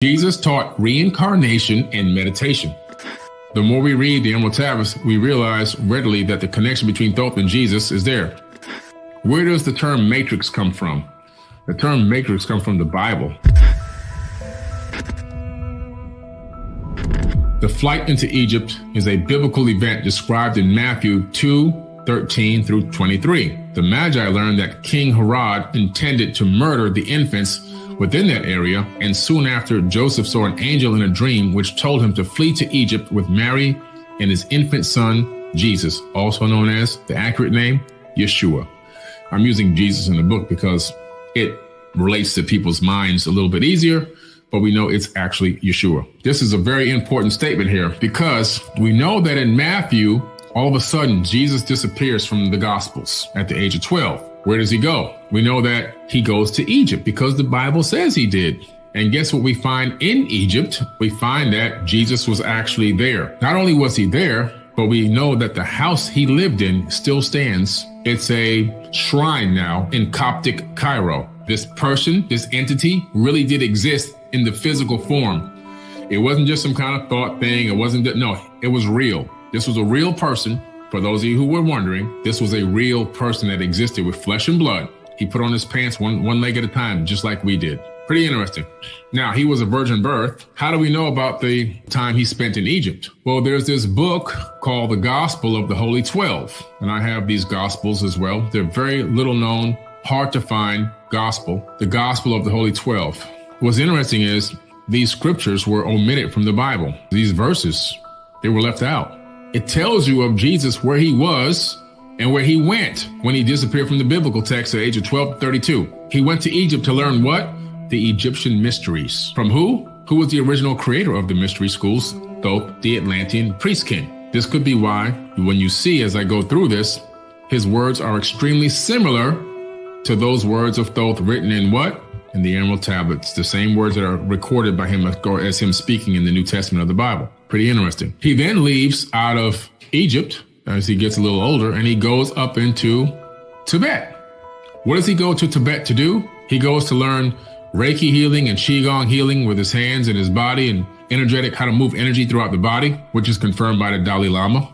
Jesus taught reincarnation and meditation. The more we read the Emerald Tablets, we realize readily that the connection between Thoth and Jesus is there. Where does the term matrix come from? The term matrix comes from the Bible. The flight into Egypt is a biblical event described in Matthew 2:13 through 23. The Magi learned that King Herod intended to murder the infants within that area, and soon after, Joseph saw an angel in a dream which told him to flee to Egypt with Mary and his infant son, Jesus, also known as the accurate name, Yeshua. I'm using Jesus in the book because it relates to people's minds a little bit easier, but we know it's actually Yeshua. This is a very important statement here because we know that in Matthew, all of a sudden, Jesus disappears from the Gospels at the age of 12. Where does he go? We know that he goes to Egypt because the Bible says he did. And guess what we find in Egypt? We find that Jesus was actually there. Not only was he there, but we know that the house he lived in still stands. It's a shrine now in Coptic Cairo. This person, this entity really did exist in the physical form. It wasn't just some kind of thought thing. It was real. This was a real person. For those of you who were wondering, this was a real person that existed with flesh and blood. He put on his pants one leg at a time, just like we did. Pretty interesting. Now, he was a virgin birth. How do we know about the time he spent in Egypt? Well, there's this book called The Gospel of the Holy 12. And I have these Gospels as well. They're very little known, hard to find gospel. The Gospel of the Holy 12. What's interesting is these scriptures were omitted from the Bible. These verses, they were left out. It tells you of Jesus where he was and where he went when he disappeared from the biblical text at the age of 12 to 32. He went to Egypt to learn what? The Egyptian mysteries. From who? Who was the original creator of the mystery schools? Thoth, the Atlantean priest king. This could be why, when you see as I go through this, his words are extremely similar to those words of Thoth written in what? In the Emerald Tablets, the same words that are recorded by him as him speaking in the New Testament of the Bible. Pretty interesting. He then leaves out of Egypt as he gets a little older, and he goes up into Tibet. What does he go to Tibet to do? He goes to learn Reiki healing and Qigong healing with his hands and his body and how to move energy throughout the body, which is confirmed by the Dalai Lama.